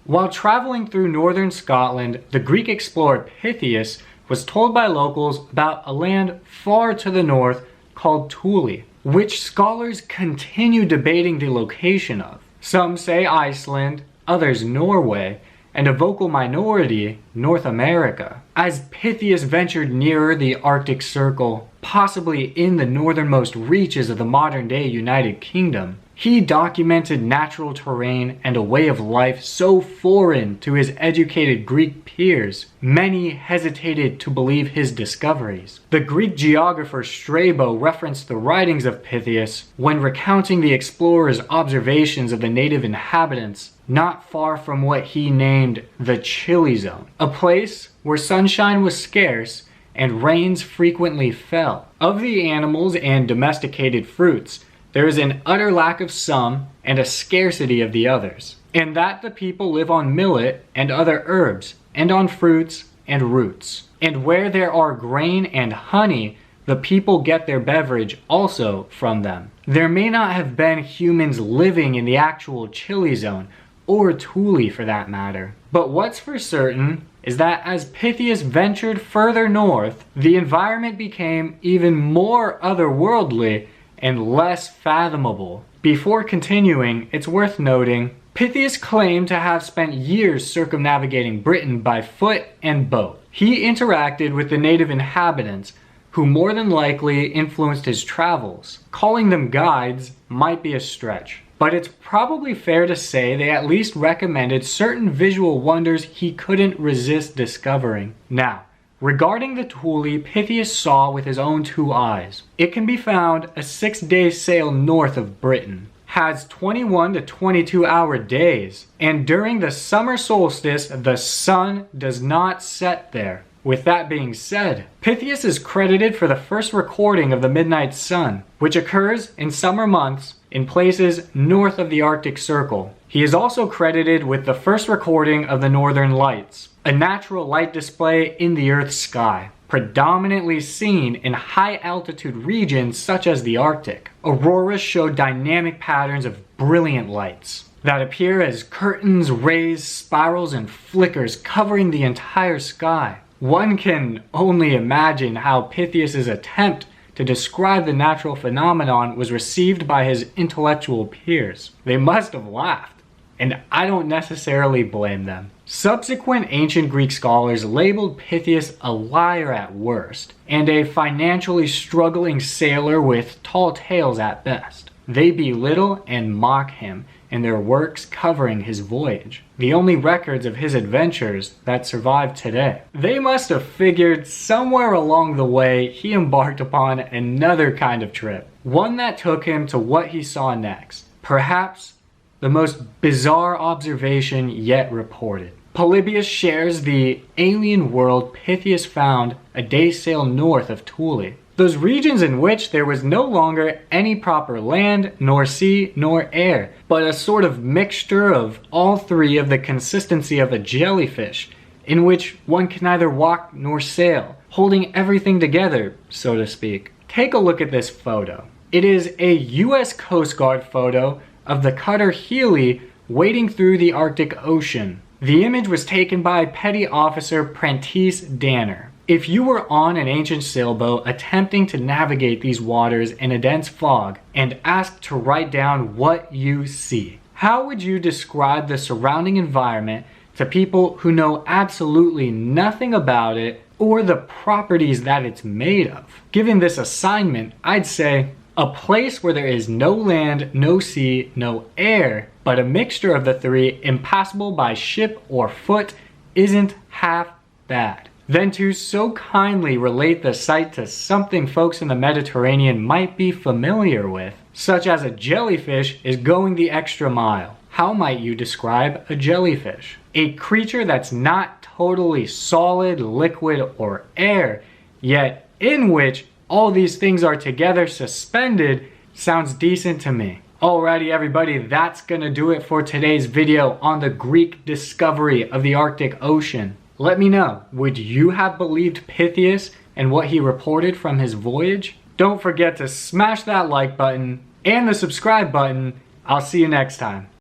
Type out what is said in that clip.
While traveling through northern Scotland, the Greek explorer Pytheas was told by locals about a land far to the north called Thule, which scholars continue debating the location of. Some say Iceland, others Norway, and a vocal minority, North America. As Pytheas ventured nearer the Arctic Circle, possibly in the northernmost reaches of the modern-day United Kingdom, he documented natural terrain and a way of life so foreign to his educated Greek peers, many hesitated to believe his discoveries. The Greek geographer Strabo referenced the writings of Pytheas when recounting the explorer's observations of the native inhabitants not far from what he named the chilly zone, a place where sunshine was scarce and rains frequently fell. Of the animals and domesticated fruits, there is an utter lack of some and a scarcity of the others, and that the people live on millet and other herbs, and on fruits and roots. And where there are grain and honey, the people get their beverage also from them. There may not have been humans living in the actual chilly zone, or Thule for that matter. But what's for certain is that as Pytheas ventured further north, the environment became even more otherworldly and less fathomable. Before continuing, it's worth noting, Pytheas claimed to have spent years circumnavigating Britain by foot and boat. He interacted with the native inhabitants, who more than likely influenced his travels. Calling them guides might be a stretch, but it's probably fair to say they at least recommended certain visual wonders he couldn't resist discovering. Now, regarding the Thule Pytheas saw with his own 2 eyes, it can be found a 6-day sail north of Britain, has 21 to 22 hour days, and during the summer solstice, the sun does not set there. With that being said, Pytheas is credited for the first recording of the midnight sun, which occurs in summer months in places north of the Arctic Circle. He is also credited with the first recording of the Northern Lights, a natural light display in the Earth's sky, predominantly seen in high-altitude regions such as the Arctic. Auroras show dynamic patterns of brilliant lights that appear as curtains, rays, spirals, and flickers covering the entire sky. One can only imagine how Pytheas' attempt to describe the natural phenomenon was received by his intellectual peers. They must have laughed, and I don't necessarily blame them. Subsequent ancient Greek scholars labeled Pytheas a liar at worst, and a financially struggling sailor with tall tales at best. They belittle and mock him in their works covering his voyage, the only records of his adventures that survive today. They must have figured somewhere along the way he embarked upon another kind of trip, one that took him to what he saw next, perhaps the most bizarre observation yet reported. Polybius shares the alien world Pytheas found a day's sail north of Thule, those regions in which there was no longer any proper land, nor sea, nor air, but a sort of mixture of all three of the consistency of a jellyfish, in which one can neither walk nor sail, holding everything together, so to speak. Take a look at this photo. It is a US Coast Guard photo of the cutter Healy wading through the Arctic Ocean. The image was taken by Petty Officer Prentice Danner. If you were on an ancient sailboat attempting to navigate these waters in a dense fog and asked to write down what you see, how would you describe the surrounding environment to people who know absolutely nothing about it or the properties that it's made of? Given this assignment, I'd say a place where there is no land, no sea, no air, but a mixture of the three, impassable by ship or foot, isn't half bad. Then to so kindly relate the sight to something folks in the Mediterranean might be familiar with, such as a jellyfish is going the extra mile. How might you describe a jellyfish? A creature that's not totally solid, liquid, or air, yet in which all these things are together suspended, sounds decent to me. Alrighty everybody, that's gonna do it for today's video on the Greek discovery of the Arctic Ocean. Let me know, would you have believed Pytheas and what he reported from his voyage? Don't forget to smash that like button and the subscribe button. I'll see you next time.